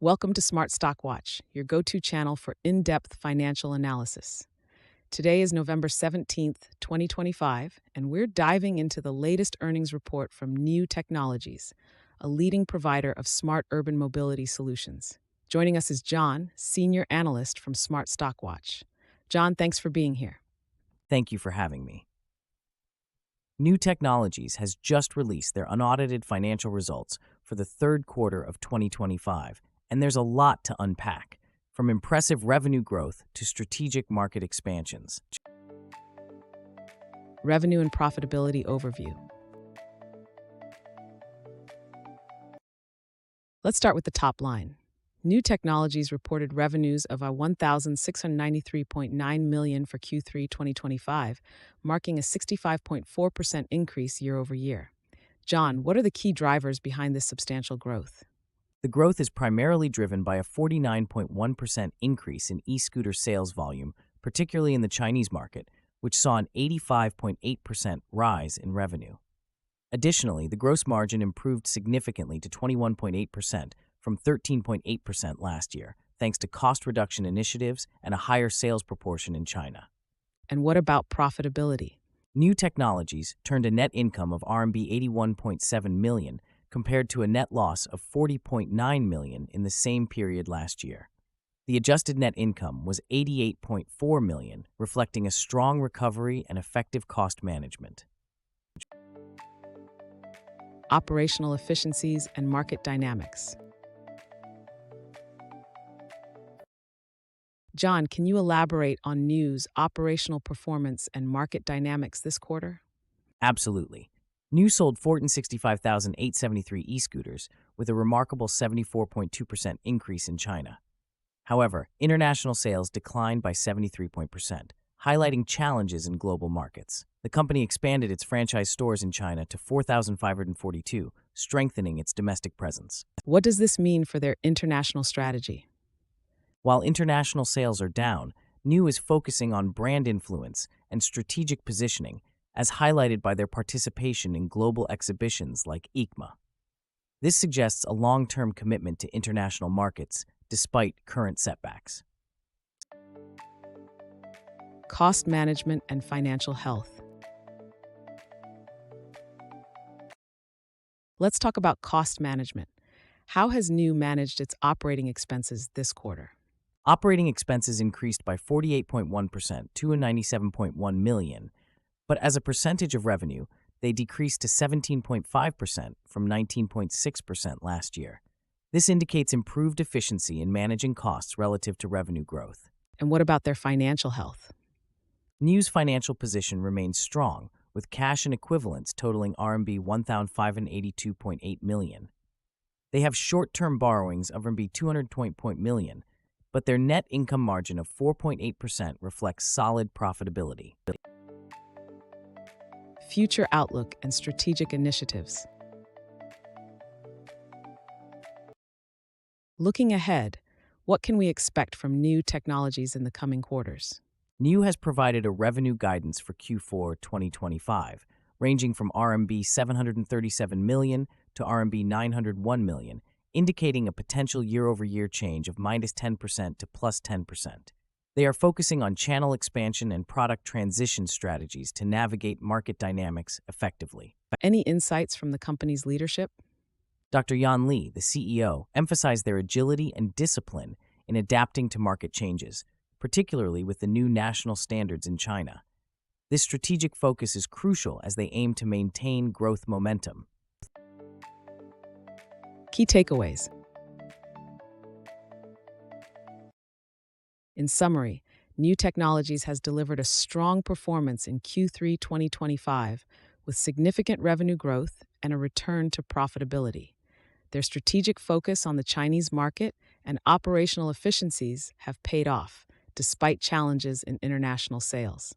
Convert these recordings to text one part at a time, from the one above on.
Welcome to Smart Stock Watch, your go-to channel for in-depth financial analysis. Today is November 17th, 2025, and we're diving into the latest earnings report from Niu Technologies, a leading provider of smart urban mobility solutions. Joining us is John, senior analyst from Smart Stock Watch. John, thanks for being here. Thank you for having me. Niu Technologies has just released their unaudited financial results for the third quarter of 2025, and there's a lot to unpack, from impressive revenue growth to strategic market expansions. Revenue and profitability overview. Let's start with the top line. Niu Technologies reported revenues of $1,693.9 million for Q3 2025, marking a 65.4% increase year over year. John, what are the key drivers behind this substantial growth? The growth is primarily driven by a 49.1% increase in e-scooter sales volume, particularly in the Chinese market, which saw an 85.8% rise in revenue. Additionally, the gross margin improved significantly to 21.8% from 13.8% last year, thanks to cost reduction initiatives and a higher sales proportion in China. And what about profitability? Niu Technologies turned a net income of RMB 81.7 million, compared to a net loss of 40.9 million in the same period last year. The adjusted net income was 88.4 million, reflecting a strong recovery and effective cost management. Operational efficiencies and market dynamics. John, can you elaborate on Niu's operational performance and market dynamics this quarter? Absolutely. Niu sold 465,873 e-scooters, with a remarkable 74.2% increase in China. However, international sales declined by 73%, highlighting challenges in global markets. The company expanded its franchise stores in China to 4,542, strengthening its domestic presence. What does this mean for their international strategy? While international sales are down, Niu is focusing on brand influence and strategic positioning, as highlighted by their participation in global exhibitions like EICMA. This suggests a long-term commitment to international markets, despite current setbacks. Cost management and financial health. Let's talk about cost management. How has Niu managed its operating expenses this quarter? Operating expenses increased by 48.1% to 97.1 million, but as a percentage of revenue, they decreased to 17.5% from 19.6% last year. This indicates improved efficiency in managing costs relative to revenue growth. And what about their financial health? Niu's financial position remains strong, with cash and equivalents totaling RMB 1,582.8 million. They have short-term borrowings of RMB 220 million, but their net income margin of 4.8% reflects solid profitability. Future outlook and strategic initiatives. Looking ahead, what can we expect from Niu Technologies in the coming quarters? Niu has provided a revenue guidance for Q4 2025, ranging from RMB 737 million to RMB 901 million, indicating a potential year-over-year change of -10% to +10%. They are focusing on channel expansion and product transition strategies to navigate market dynamics effectively. Any insights from the company's leadership? Dr. Yan Li, the CEO, emphasized their agility and discipline in adapting to market changes, particularly with the new national standards in China. This strategic focus is crucial as they aim to maintain growth momentum. Key takeaways. In summary, Niu Technologies has delivered a strong performance in Q3 2025 with significant revenue growth and a return to profitability. Their strategic focus on the Chinese market and operational efficiencies have paid off, despite challenges in international sales.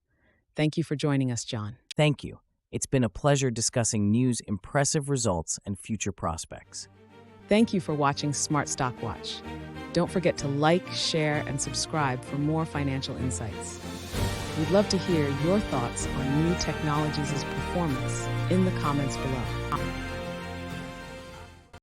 Thank you for joining us, John. Thank you. It's been a pleasure discussing Niu's impressive results and future prospects. Thank you for watching Smart Stock Watch. Don't forget to like, share, and subscribe for more financial insights. We'd love to hear your thoughts on Niu Technologies' performance in the comments below.